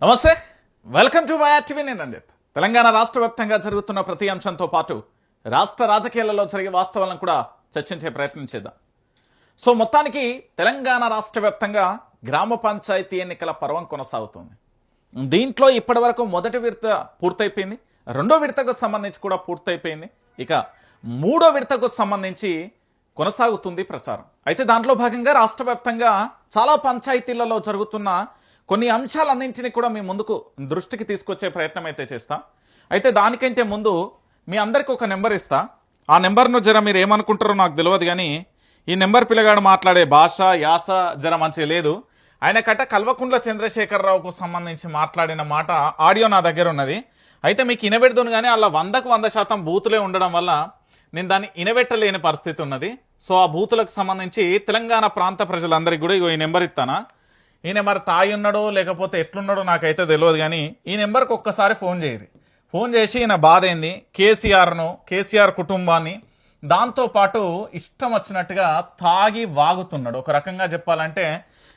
నమస్తే, welcome to YR TV. నేను రంజిత్. తెలంగాణ రాష్ట్ర వ్యాప్తంగా జరుగుతున్న ప్రతి అంశంతో పాటు రాష్ట్ర రాజకీయాలలో జరిగే వాస్తవాలను కూడా చర్చించే ప్రయత్నం చేద్దాం. సో మొత్తానికి తెలంగాణ రాష్ట్ర వ్యాప్తంగా గ్రామ పంచాయతీ ఎన్నికల పర్వం కొనసాగుతుంది. దీంట్లో ఇప్పటి వరకు మొదటి విడత పూర్తయిపోయింది, రెండో విడతకు సంబంధించి కూడా పూర్తయిపోయింది, ఇక మూడో విడతకు సంబంధించి కొనసాగుతుంది ప్రచారం. అయితే దాంట్లో భాగంగా రాష్ట్ర వ్యాప్తంగా చాలా పంచాయతీలలో జరుగుతున్న కొన్ని అంశాలన్నింటినీ కూడా మీ ముందుకు దృష్టికి తీసుకొచ్చే ప్రయత్నం అయితే చేస్తా. అయితే దానికంటే ముందు మీ అందరికీ ఒక నెంబర్ ఇస్తా. ఆ నెంబర్ను జర మీరు ఏమనుకుంటారో నాకు తెలియదు, కానీ ఈ నెంబర్ పిల్లగాడు మాట్లాడే భాష యాస జర మంచిగా లేదు. ఆయన కట్ట కల్వకుంట్ల చంద్రశేఖరరావుకు సంబంధించి మాట్లాడిన మాట ఆడియో నా దగ్గర ఉన్నది. అయితే మీకు ఇనబెడుతుంది, కానీ అలా 100కు 100% బూతులే ఉండడం వల్ల నేను దాన్ని ఇనబెట్టలేని పరిస్థితి ఉన్నది. సో ఆ బూతులకు సంబంధించి తెలంగాణ ప్రాంత ప్రజలందరికీ కూడా ఈ నెంబర్ ఇస్తానా. ఈ నెంబర్ తాయి ఉన్నాడో లేకపోతే ఎట్లున్నాడో నాకైతే తెలియదు, కానీ ఈ నెంబర్కి ఒక్కసారి ఫోన్ చేయరు. ఫోన్ చేసి ఈయన బాధ ఏంది, కేసీఆర్ కుటుంబాన్ని, దాంతోపాటు ఇష్టం వచ్చినట్టుగా తాగి వాగుతున్నాడు. ఒక రకంగా చెప్పాలంటే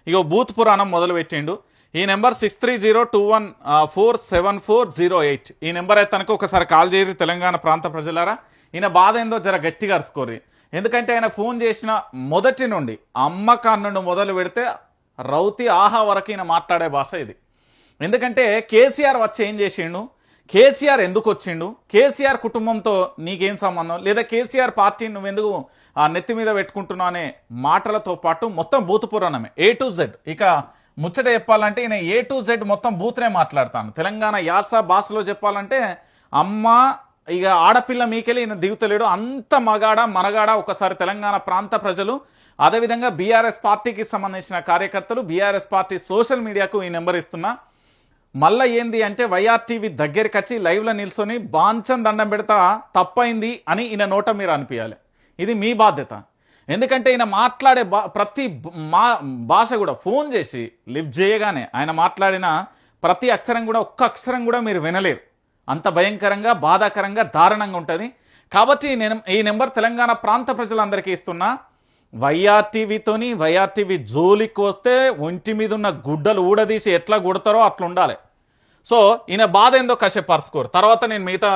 ఇగో బూత్ పురాణం మొదలు పెట్టిండు. ఈ నెంబర్ 630221474008. ఈ నెంబర్ అయితే తనకు ఒకసారి కాల్ చేయరు. తెలంగాణ ప్రాంత ప్రజలారా, ఈయన బాధ ఏందో జర గట్టిగా అరుచుకోర్రి. ఎందుకంటే ఆయన ఫోన్ చేసిన మొదటి నుండి అమ్మకాన్నుండి మొదలు పెడితే రౌతి ఆహా వరకు ఈయన మాట్లాడే భాష ఇది. ఎందుకంటే కేసీఆర్ వచ్చి ఏం చేసిండు, కేసీఆర్ ఎందుకు వచ్చిండు, కేసీఆర్ కుటుంబంతో నీకేం సంబంధం, లేదా కేసీఆర్ పార్టీ నువ్వెందుకు ఆ నెత్తి మీద పెట్టుకుంటున్నావు అనే మాటలతో పాటు మొత్తం బూత్ పురాణమే A to Z. ఇక ముచ్చట చెప్పాలంటే ఈయన A to Z మొత్తం బూత్నే మాట్లాడతాను. తెలంగాణ యాస భాషలో చెప్పాలంటే అమ్మ ఇక ఆడపిల్ల మీకెళ్ళి ఈయన దిగుతలేడు, అంత మనగాడ. ఒకసారి తెలంగాణ ప్రాంత ప్రజలు, అదేవిధంగా బీఆర్ఎస్ పార్టీకి సంబంధించిన కార్యకర్తలు, బీఆర్ఎస్ పార్టీ సోషల్ మీడియాకు ఈ నెంబర్ ఇస్తున్నా. మళ్ళీ ఏంది అంటే వైఆర్ టీవీ దగ్గరికి వచ్చి లైవ్లో నిల్చొని బాంచం దండం పెడతా తప్పైంది అని ఈయన నోట మీరు అనిపించాలి. ఇది మీ బాధ్యత. ఎందుకంటే ఈయన మాట్లాడే ప్రతి భాష కూడా ఫోన్ చేసి లిఫ్ట్ చేయగానే ఆయన మాట్లాడిన ప్రతి అక్షరం కూడా ఒక్క అక్షరం కూడా మీరు వినలేరు. అంత భయంకరంగా, బాధాకరంగా, దారుణంగా ఉంటుంది. కాబట్టి నేను ఈ నెంబర్ తెలంగాణ ప్రాంత ప్రజలందరికీ ఇస్తున్నా. వైఆర్ టీవీ జోలికి వస్తే ఒంటి మీద ఉన్న గుడ్డలు ఊడదీసి ఎట్లా కొడతారో అట్లా ఉండాలి. సో ఈయన బాధ ఏందో కాసేపు పరుచుకోరు, తర్వాత నేను మిగతా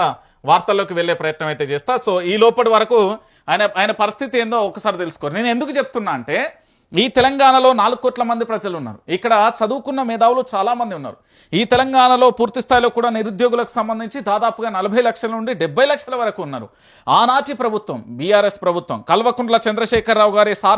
వార్తల్లోకి వెళ్ళే ప్రయత్నం అయితే చేస్తా. సో ఈ లోపటి వరకు ఆయన పరిస్థితి ఏందో ఒకసారి తెలుసుకోరు. నేను ఎందుకు చెప్తున్నా అంటే ఈ తెలంగాణలో 4 కోట్ల మంది ప్రజలు ఉన్నారు. ఇక్కడ చదువుకున్న మేధావులు చాలామంది ఉన్నారు. ఈ తెలంగాణలో పూర్తి స్థాయిలో కూడా నిరుద్యోగులకు సంబంధించి దాదాపుగా 40 లక్షల నుండి 70 లక్షల వరకు ఉన్నారు. ఆనాటి ప్రభుత్వం, బీఆర్ఎస్ ప్రభుత్వం, కల్వకుంట్ల చంద్రశేఖరరావు గారి